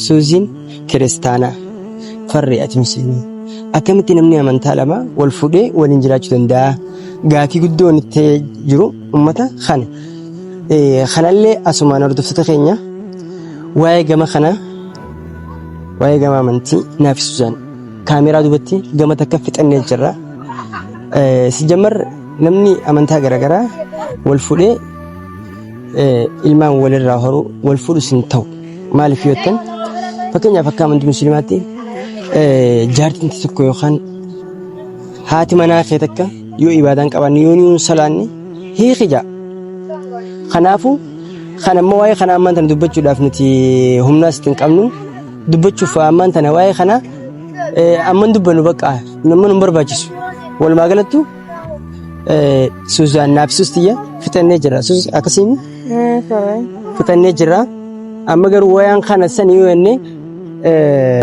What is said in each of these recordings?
Suuziin kiristaanaa farri ati musliimii. Akkamitti namni amantaa lama wal fuudhee waliin jiraachuu danda'a? Gaafii guddoon itti jiru uummata kana. Kanallee asumaan hordoftoota keenya waa'ee gama kanaa waa'ee gama amantii naaf Suuzaan kaameeraa duubatti gama takka fixannee jirra. Sijammar namni amantaa garaagaraa wal fuudhee ilmaan walirraa horuu wal fuudhus hin ta'u. Maaliif yoo ta'an fakkeenyaaf akka amantii musliimaatti jaartiin tokko yookaan haati manaa kee takka yoo ibaadaan qaban yoo ni salaanne hiikija. Kanaafuu kan ammoo waa'ee kana ammaan tana dubbachuudhaaf nuti humnaas hin qabnu dubbachuuf ammaan tana waa'ee kana amman dubbannu bakka namni nu barbaachisu. Walumaa galatti Suuzaan naafsustiyya fixannee jira. Suuz akkasiin fixannee jira. Amma garuu waayaan kana san yoo enne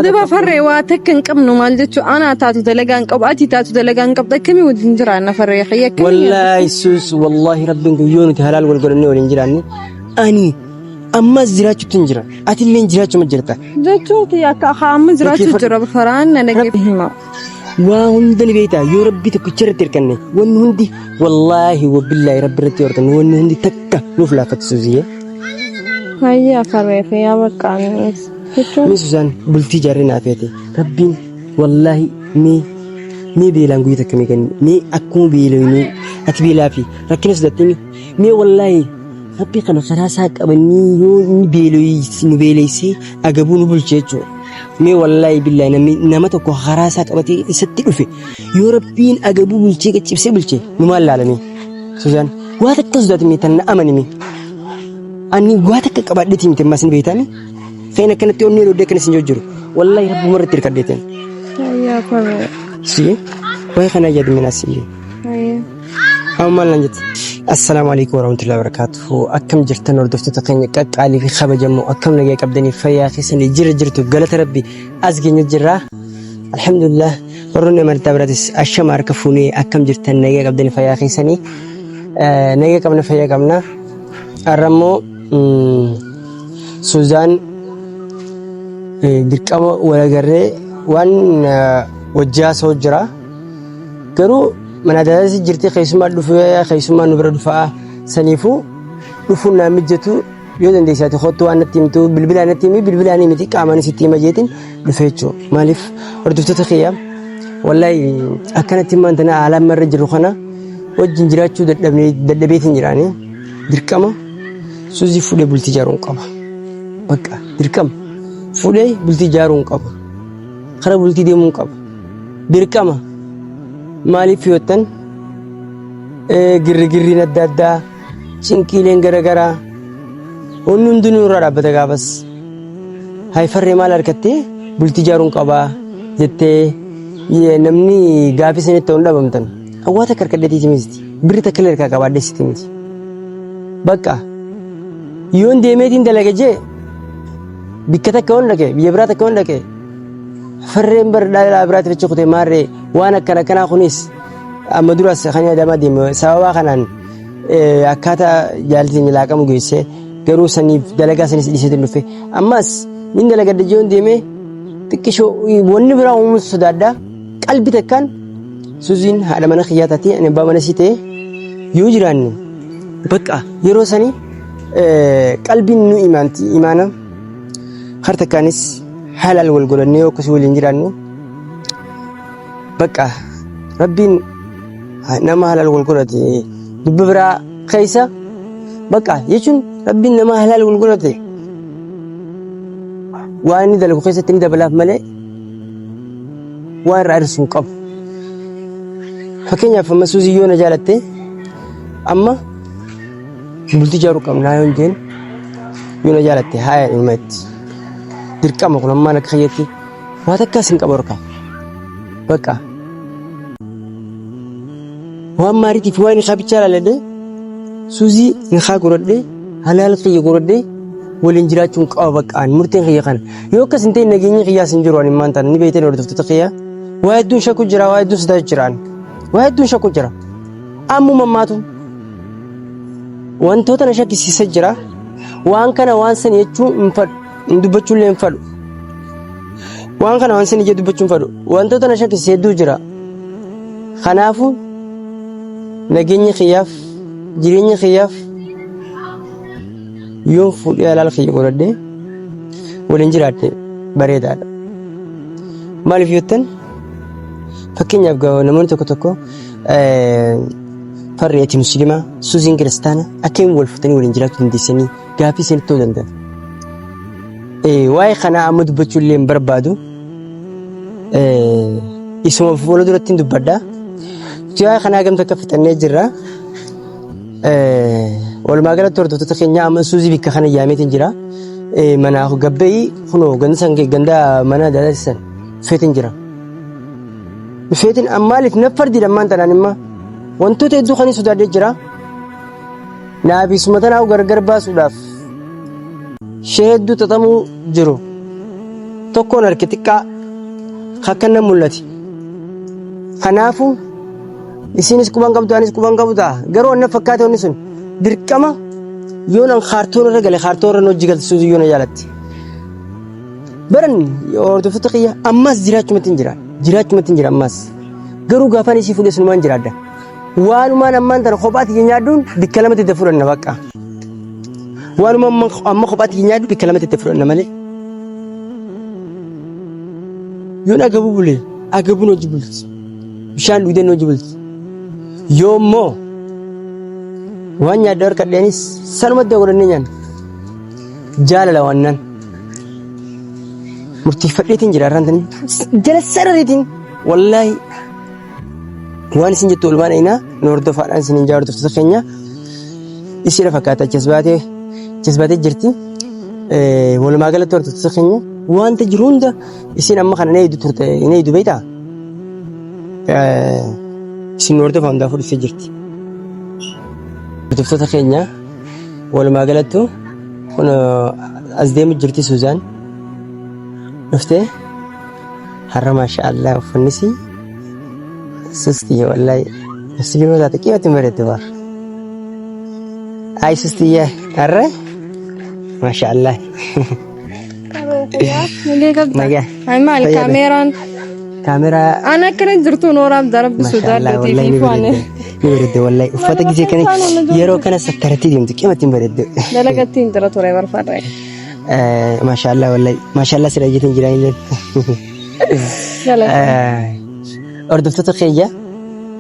daba farree waa takka hin qabnu maal jechuun ana taatu dalagaan qabu ati taatu dalagaan qabda akkamii waliin jiraanna farree xiyya akkamii wallaahi Suuz wallaahi rabbiin yoo nuti halaal wal godhannee waliin jiraanne ani ammas jiraachuutti hin jira ati illee jiraachuma jirta jechuuti akka amma jiraachuu jira faraan nagee hima waa hunda ni beektaa yoo rabbi tokkicha irratti hirkanne wanni hundi wallaahi wabillaahi rabbi irratti hirkanne wanni hundi takka nuuf laafatti Suuziyyee. Hayya farree fayyaa baqqaanis. Suuzaan bultii jaarree naaf yaate rabbiin wallaahi mee beelaan guyyaa takka mee kenni mee akkuma beelawni ati beelaa fi rakkina sodaatanii mee wallaahi rabbi kana karaa isaa qabanii yoo inni nu beeleessee agabuu nu bulche jechuudha. Mee wallaahi billaahi nama tokko karaa isaa qabatee isatti dhufe yoo rabbiin agabuu bulchee qaccibsee bulche nu maal laalame Suuzaan waa takka sodaatanii tan na amanime ani waa takka qabaadheetii miti ammas ni beektaani. Feena kanatti onnee dhodhee kan isin jiru wallahi rabbuma irratti hirkadheeteen. Hayyaa farree. Si waa'ee kana yaadamina si. Hayyaa. Amma maal nan jette. Assalaamu alaykum warahmatullahi wabarakatuh. Akkam jirtan hordoftoota keenya qaqqaalii fi kabajamoo akkam nagaa qabdanii fayyaa keessanii jirtu galata rabbi as geenye jirra. Alhamdulillah warroonni amantaa biraatis ashama harka fuunee akkam jirtan nagaa qabdanii fayyaa keessanii nagaa qabna fayyaa qabna. Arrammoo Suuzaan dirqama walagarree waan wajjaa soo jira garuu mana daadasi jirti keessumaa dhufee keessumaa nu bira dhufaa saniifuu dhufuun naa mijjatu yoo dandeessaati hottu waan natti himtu bilbilaan natti himi bilbilaan miti qaamaanis itti hima jeetiin dhufee jechuudha. Maaliif hordoftoota kiyyaa wallaahi akkanatti himaan tana haalaan marra jiru kana wajjin jiraachuu dadhabeetiin jiraanii dirqama Suuzii fuudhee bultii ijaaruun qaba. Bakka dirqama fuudhee bultii ijaaruun qaba. Karaa bultii deemuun qaba. Dirqama maaliif yoo ta'an girrigirriin adda addaa cinqiileen garaagaraa wanni hundinuu irraa dhaabbata gaafas. Hayfarree maal harkattee bultii ijaaruun qabaa jettee namni gaafii sanitti ta'uun dhabamtan. Hawwaata akka harkadheetiiti miti. Birri takka illee harkaa qabaadheessiti miti. Bakka yoon deemeetiin dalaga jee bikka takka waan dhaqe biyya biraa takka waan dhaqe farreen dhalaa biraatti ficha kutee maarree waan akkanaa kunis amma duras kan yaadamaa deeme sababa kanaan akkaataa jaallatanii laaqamu geessee garuu saniif dalagaa sanis dhiiseetiin dhufe ammas nin dalagadda jeeyoon deemee xiqqishoo wanni biraa uumuutu sodaaddaa qalbii takkaan Suuziin haadha mana kiyyaa taatee ani abbaa mana sii ta'e yoo jiraanne bakka yeroo sanii qalbiin nu imaana harta kaanis halaal wal godhannee akkasii waliin jiraannu bakka rabbiin nama halaal wal godhate dubbi biraa keessa bakka jechuun rabbiin nama halaal wal godhate waan inni dalagu keessatti ni dabalaaf malee waan irraa hir'isuun qabu. Fakkeenyaaf amma Suuzii yoo na jaalatte amma bultii ijaaruu qabnaa yoo jeen yoo na jaalatte haaya ilmatti dirqama kun ammaan akka kiyyaatti waa takkaas hin qabu harkaa bakka waan maariitiif waan isaa bichaa ilaaladhe Suuzii hin godhadhe halaal kiyya godhadhe waliin jiraachuun qaba baqqaan murteen kiyya kana yoo akkas hin ta'in nageenyi kiyyaas hin jiru ani maan ta'an ni beektan hordoftoota kiyya waa hedduun shakku jira waa hedduun sodaa jiraan waa hedduun shakku jira ammuma ammaatu wantoota na shakkisiisa jira waan kana waan san jechuun hin fadhu dubbachuullee hin fadhu. Waan kana waan isin ija dubbachuun fadhu. Wantoota na shakkisiisu hedduu jira. Kanaafuu nageenyi kiyyaaf jireenyi kiyyaaf yoon fuudhee alaala kiyya godhadhee waliin jiraadhe bareedaadha. Maaliif yottan fakkeenyaaf namoonni tokko tokko farri ati musliimaa suuziin kiristaana akkamiin wal fuutanii waliin jiraachuu dandeessanii gaaffii isinitti ta'uu danda'a. Waa'ee kanaa amma dubbachuu illee hin barbaadu. Isuma fuula duratti dubbadha. Waa'ee kanaa gamta akka fixannee jirra. Walumaa galatti hordoftoota keenya amma suuzii bikka kana yaameetiin jira. Manaa gabbeeyyi kunoo ganda mana daadhisan feetiin jira. Feetiin ammaaliif na fardiidha ammaan tanaan immoo wantoota hedduu kan sodaadhee jira. Naafisuma tanaa gargar baasuudhaaf shee hedduu xaxamuu jiru. Tokkoon harki xiqqaa akka inni mul'ate. Kanaafuu isinis quban qabdu anis quban qabu ta'a. Garuu wanna fakkaate wanni sun dirqama yoon an kaartoon irra gale kaartoon irra hojii galchisuus yoona jaalatti. Baran hordoftoota kiyya ammas jiraachumatti hin jira. Jiraachumatti hin jira ammas. Garuu gaafaan isii fuudhee sunumaan jiraadha. Waanumaan ammaan tana kophaatti nyaadduun bikka lamatti itti fudhanna bakka. Waanuma amma kophaatti nyaaddu bikka lamatti itti fudhanna malee. Yoon agabuu bulee agabuun hojii bulti. Bishaan dhugdeen hojii bulti. Yoommoo waan nyaadda harkadheenis salumatti godhannee nyaanna. Jaalala waannaan. Murtiifadheetiin jira irraan jala sarariitiin wallaahi waan isin jettu olmaan aynaa nu hordofaadhaan isin hin hordoftoota keenya isiidha fakkaata achas baatee jirti. Walumaa galatti hordoftoota keenya wanta jiru hunda isin amma kana na eedu beektaa isin hordofa hundaafuu dhuftee jirti. Hordoftoota keenya walumaa galattu kun as deemu jirti Suuzaan. Dhuftee har'a maashaallah uffannisi sustii wallahi musliima taate qiyyaatti bareedde baar. Ay sustii har'a maashaallah. Nagaa. Ay maal kaameeraan. Ana akkana jirtu nooraaf darabbisu daaddeetii fi faane. Bareedde wallahi uffata gisee kana yeroo kana sakkaratti deemtu qiyyaatti bareedde. Dalagatti hin jira ture barfaadha. Maashaallah wallahi maashaallah sira jeetiin jiraanillee. Hordoftoota keenya.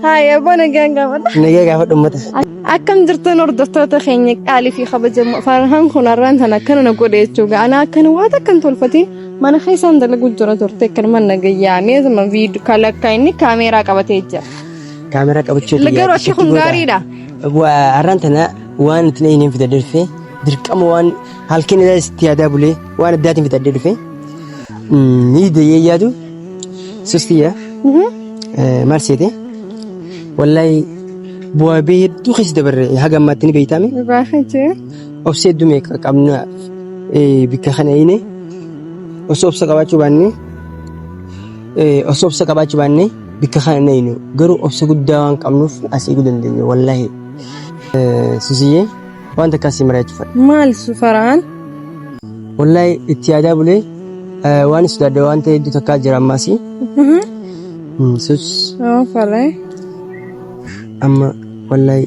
Haaya abbaa nagaan gaafadha. Nagaa gaafadha uummata. Akkam jirtan hordoftoota keenya qaalii fi kabajamoo Farhaan kun har'aan tan akkana na godhe jechuudha. Ana akkana waan akkan tolfatee mana keessaan dalagu jira turte kan mana gayyaamee zama viidiyoo kalakka inni kaameeraa qabatee jira. Kaameeraa qabachuu jira. Garuu akka kun gaariidha. Har'aan tana waan itti hin fidadee dhufee dirqama waan halkan itti yaadaa bulee waan addaatiin fidadee dhufee ni deeyee yaadu sustiya maal seete wallahi bu'aa bee hedduu keessa dabarre haga ammaatti ni beeytame. Baafachee. Obsa hedduu meeqa qabna bikka kana hiine osoo obsa qabaachuu baannee bikka kana hiinu garuu obsa guddaa waan qabnuuf asii eeguu dandeenya wallahi susiyyee wanta akkasii mari'achuufadha. Maal Farhaan? Wallahi itti yaadaa bulee waan sodaadha wanta hedduu takkaa jira ammaasii. Sus. Faree. Amma wallahi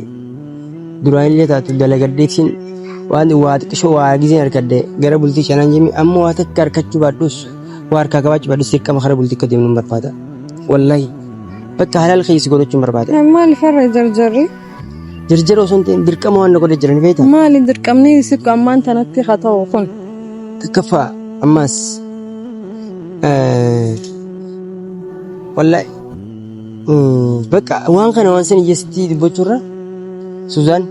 duraan illee taatu dalagaddeeksiin waan waa xiqqishoo waa giseen harkadde gara bultii shanaan jimmi amma waa takka harkachuu baadhus waa harkaa qabaachuu baadhus dirqama kara bultii akka deemnu barbaada. Wallahi bakka halaal keessi godhachuun barbaada. Maal farra jarjarri? Jarjara osoo hin ta'in dirqama waan godhe jiran beektaa? Maali dirqamni siku ammaan tanatti haa ta'u kun? Takkaffaa ammaas wallahi bakka waan kana waan san ijjeesitti dubbachuurra Suuzaan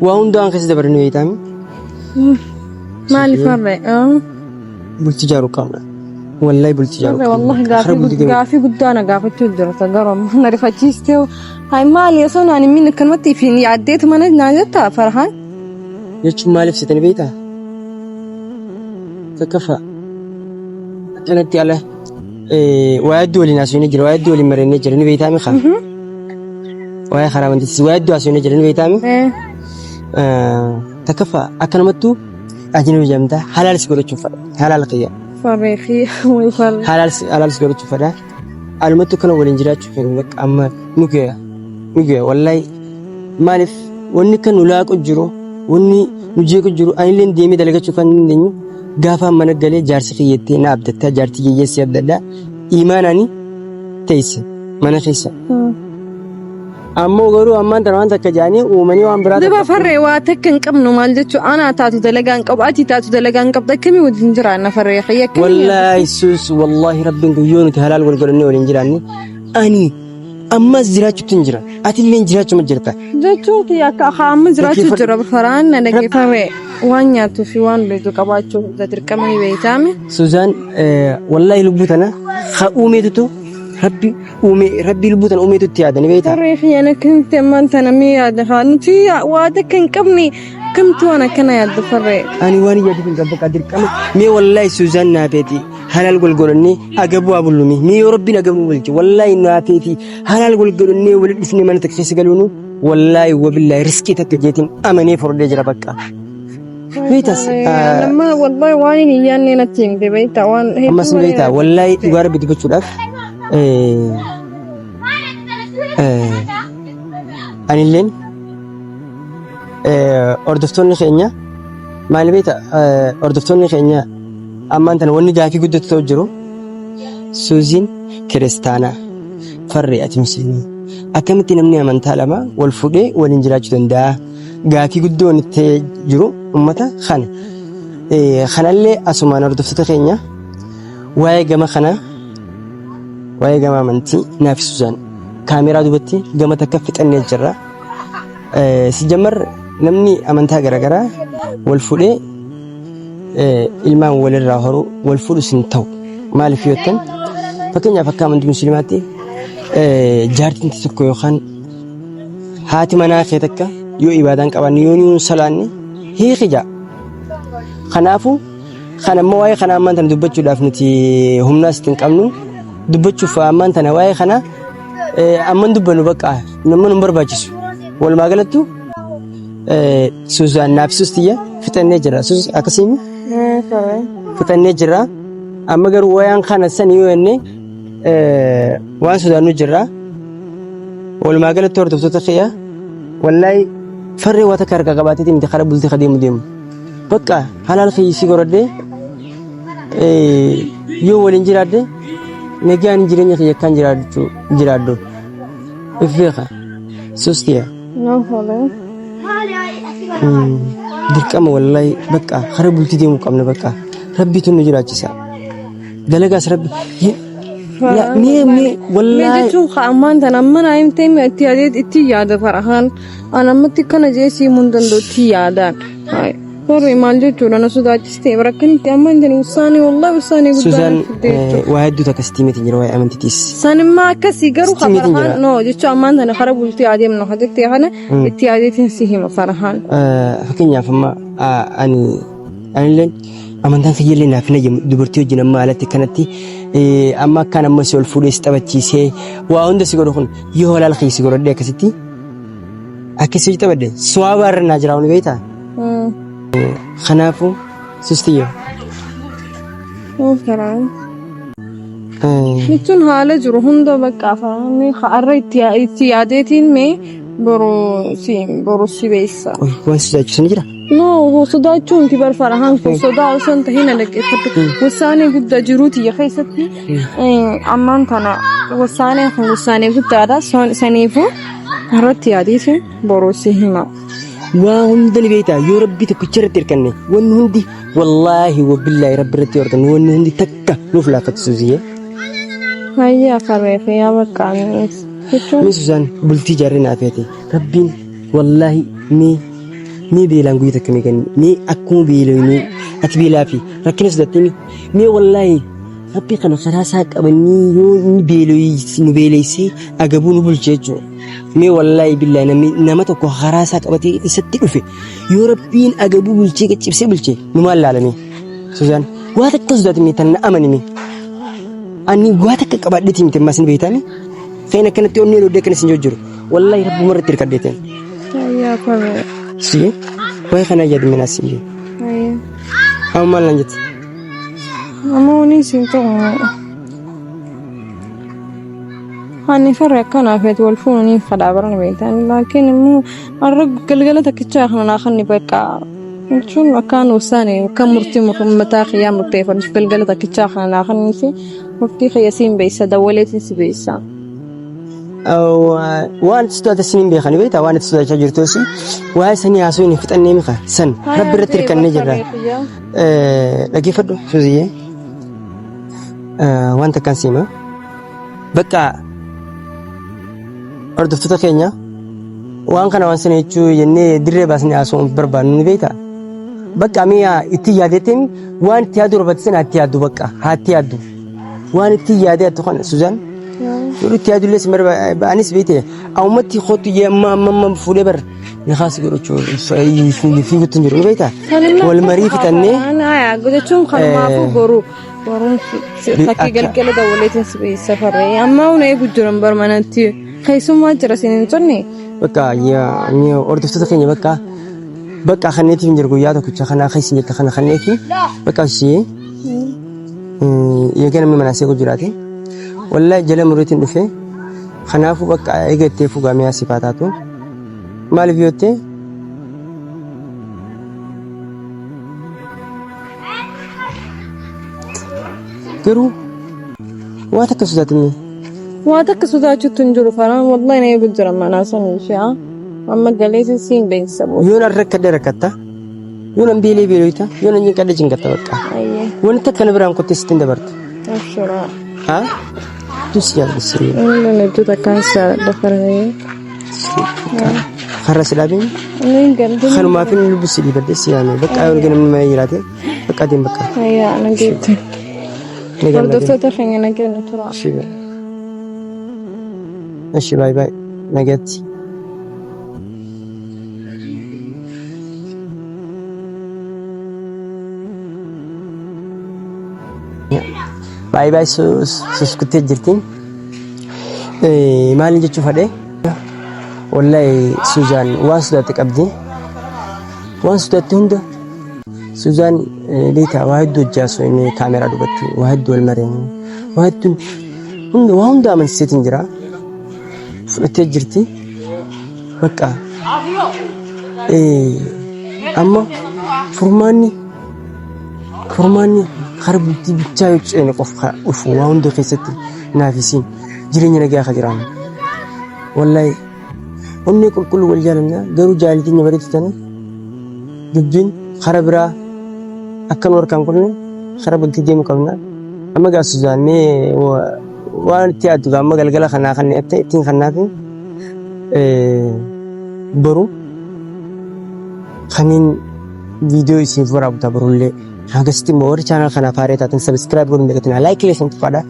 waa hunda waan keessa dabaranii beektaami. Maali farra? Bultii jaaruu qabna. Wallahi bultii jaaruu. Wallahi gaafii guddaa na gaafachuu jirta garuu na rifachiistee hay maali osoo naan min kanumatti fi yaaddeetu mana naa jetta Farhaan? Jechuun maaliif sitanii beektaa? Takkaffaa akkanatti ala waa hedduu waliin haasofnee jira waa hedduu waliin mari'annee jira ni beektaami kaa? Waa karaa wanti waa hedduu haasofnee jira ni beektaami? Takkaffaa akkanamattuu ajnabi jamta halal sigorochuuf fadha halal qiyya farreefi way farre halal sigorochuuf fadha alumatu kana waliin jiraachuuf bakka amma nuge wallahi maalif wanni kan ulaaqo jiru wanni nujeeqo jiru ayleen deemee dalagachuuf kan dandeenyu gaafa mana galee jaarsi qiyyettee na abdatta jaartii qiyyeessi abdadda imaanani teesse mana keessa ammoo garuu ammaan tan waan takka jaanii uumanii waan biraa duba farree waa takka hin qabnu maal jechuu ana taatu dalagaan qabu ati taatu dalagaan qabda akkamii wajjin jiraanna farree xiyya akkamii wallahi sus wallahi rabbiin guyyoo nuti halaal wal godhannee waliin jiraanni ani ammas jiraachuutti hin jira ati illee jiraachuma jirta jechuuti akka amma jiraachuu jira faraan na dhagee farree waan nyaatuu fi waan beeku qabaachuu dirqamanii beeytaame Suzaan wallahi lubbuu tana haa uumeetutu rabbi lubbuu tana uumeetutti yaadani beeyta farree xiyyaana kanti ammaan tana mee yaada haa nuti waa takka hin qabne kamtu waan akkana yaadda farree ani waan yaadu hin qabba dirqama mee wallahi Suzaan naafeeti halal golgolonni agabu abulumi mee yoo rabbiin agabu bulchi wallahi naafeeti halal golgolonni wal dhisne mana taksisi galunu wallahi wabillahi riski takka jeetin amane forde jira bakka beetas lama wallahi waan hin yaanne natti himte beeyta waan ammas beeyta wallahi dhugaa rabbi dubbachuudhaaf anilleen hordoftoonni keenya maal beeyta hordoftoonni keenya ammaan tana wanni gaafii guddatu ta'u jiru Suuziin kiristaanaa farree ati musliimii akkamitti namni amantaa lama wal fuudhee waliin jiraachuu danda'a gaafii guddoon itti jiru ummata kana kanallee asumaan hordoftoota keenya waa'ee gama kana waa'ee gama amantii naaf Suuzaan kaameraa duubatti gama takka fixannee jirra si jammar namni amantaa garaagaraa wal fuudhee ilmaan walirraa horuu wal fuudhus hin ta'u maaliif yoottan fakkeenyaaf akka amantii musliimaatti jaartiin tokko yookaan haati manaa kee takka yoo ibaadaan qaban yoo nuun salaanne hiikija kanaafu kan ammoo waa'ee kana ammaan tana dubbachuudhaaf nuti humnaas hin qabnu dubbachuuf ammaan tana waa'ee kana amman dubbannu bakka namni nu barbaachisu walumaa galattu Suuzaan naafisuus tiyya fixannee jira sus akkasiin fixannee jira amma garuu waayaan kana san yoo enne waan sodaannu jira walumaa galatti hordoftoota kiyya wallahi farree waa takka harka qabaateeti miti karaa bultii kadeemu deemu bakka halaal kiyyisii goradhee yoo waliin jiraadde nagaan jireenya kiyya akkaan jiraaddu ifeeqa sustiya dirqama wallahi bakka karaa bultii deemu qabna bakka rabbiitu nu jiraachisa dalagaas rabbi mee wallahi jechuun ammaan tana amman aayimtee itti yaada farahaan an ammatti kana jeesii mun dandootti yaadaan farri maal jechuudha na sodaachistee barakkanitti ammaan tani usaanii wallahi usaanii Suuzaan waa hedduu akkasitti miti jira waa'ee amantiitiis sanimmaa akkasii garuu farahaan no jechuun ammaan tana karaa bultii adeemnu hajjettee kana itti yaadeetiin si hima farahaan fakkeenyaaf amma anilleen amantaan kiyyallee naaf na dubartii wajjin amma alatti kanatti amma akkaan amma si ol fuudhee si taphachiisee waa hunda si godhu kun yoo halaal kiyyi si godhadhee akkasitti akkasii taphadde suwaabaa irra naa jiraawuni beektaa kanaafuu sustiyyo jechuun haala jiru hunda bakka afaanii har'a itti yaadeetiin mee boruu si beessa waan sodaachisan jira no sodaachuun ti barfarahaan kun sodaa osoo hin tahin dhaggeeffadhu wasaanee guddaa jiruuti keessatti ammaan tana wasaanee kun wasaanee guddaadha saniifuu irratti yaadeetiin boruu si hima waa hunda ni beektaa yoo rabbii tokkicha irratti hirkanne wanni hundi wallaahi wabillaahi rabbi irratti hirkanne wanni hundi takka nuuf laafatu Suuziyyee hayyaa farreefee yaa baqqaanis mee Suuzaan bultii jaarree naaf yaate rabbiin wallaahi mee beelaan guyyaa takka mee kenni mee akkuma beelanii ati beelaa fi rakkina sodaatanii mee wallaahi rabbii kana karaa isaa qabanii yoo ni beeleessee agabuu nu bulche jechuudha mee wallaahi billaahi nama tokko karaa isaa qabatee isatti dhufe yoo rabbiin agabuu bulchee qaccibsee bulche nu maal laalame Suuzaan waa takka sodaatanii tan na amanime ani waa takka qabaadheeti miti ammas ni beektaani feena kanatti onnee loodee kana sin jiru wallaahi rabbuma irratti hirkadheeteen hayyaa farree si waa'ee kana yaadumina siin أو ما لنجت أموني سنتو هاني فرق كان فيت والفوني خدابرنا بيتان لكن مو الرق قلقلتك كتشاخنا ناخني بقى شو مكان وساني وكم مرتي متا خيام بيفن قلقلتك كتشاخنا ناخني في مرتي خياسين بيسا دولتي سبيسا أو وان تستوى السنين بيخاني بيتا وان تستوى شجر توسي وهاي سني عاسوني فتني مخا سن رب رترك النجرة لكي فدو سوزيه وان تكان سيما بقى أردت تتكينيا وان كان وان سنة يجو يني دري باسني عاسون بربان نبيتا بقى ميا اتيادتين وان تيادو ربطسين اتيادو بقى هاتيادو وان اتيادت تخان سوزان يقولوا تيادو ليس مرة بانيس بيته أو متي خطو يا ما فولي بر نخاس يقولوا شو في بتنجرون بيته والمريف تاني أنا قلت شو خلوا ما فوق جرو ورون فكي قال دولتي سبي سفر أما ونا يبجرون برمانتي خيسو ما جرسين توني بقى يا أردت تتكلم بقى خنيتي من جرقوياتك كنت خنا خيسي كخنا خنيتي بقى شيء يمكن من مناسك جراتي والله جل مريتين دفع خنافو بقى إجت فوق مياه سباتاتو مال فيوتي كرو واتك سوداتني واتك سوداتشو تنجرو فران والله إني بجرا ما ناسني شيء أما جليس سين بين سبوا يون الركض ركضتا يون بيلي بيلويتا يون يني كذا جنكتا بقى أيه وانت كان برام كنت ستين دبرت أشرا ها تسيا بسري أنا نبتو تكاسر دخلها خرس لابين خلوا ما فين نلبس اللي بدس يعني بقى أول جنب ما يراته بقى دين بقى أيه أنا جيت برضو تتخيل أنا كده ترى ماشي باي باي نجتي باي باي سوس كنت جرتين ما نجي تشوف هذا والله سوزان واسدتك أبدي واسدت هندا سوزان ليتا واحد دو جاسو إني كاميرا دوبتي واحد دو المرين واحد هندا وهندا من ستين جرا فتجرتي بقى أما فرماني خربتي بتشاي يعني قف وهندا كيستي نافسين جريني نجا خجران والله أمي كل والجالنا قالوا جالتين بريتنا جبين خربرا أكن وركان كلنا خرب التجيم كلنا أما قال سوزاني وان تياتو أما قال خنا تين خناكين برو خنين فيديو يسيفور أبو تبرولي هاجستي مور channel خنا فاريتا تن سبسكرايب قولن دكتنا لايك ليسن تفادا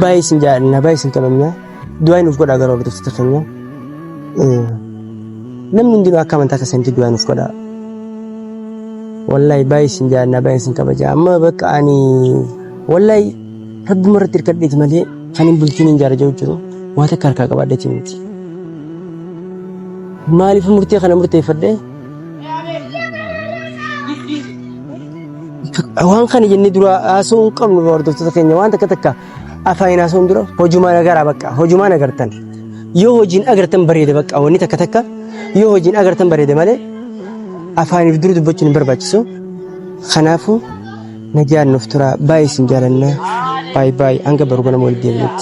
باي سنجارنا باي سنكلمنا دوين وفقود أقرأ بتفتخرنا نمن دينو أكمل تكسنتي دوين وفقود والله باي سنجارنا باي سنكبجا أما بك أني والله رب مرة تركدت ملي خنين بلتين جار جوجو واتكار كاكبادة تيمتي مالي في مرتي خنا مرتي فدي وان خاني جني درا أسون كم نقول تفتخرني وان تكتكا أفاينا أسون درا هجوما نجار أبكا هجوما نجارتن يو هجين أجرتن بريدة بكا أو نيتا كتكا يو هجين أجرتن بريدة ماله أفاني بدرو دبتشين برباچسو خنافو نجار نفترا باي سنجارنا باي باي أنك بروغنا مولدي بلت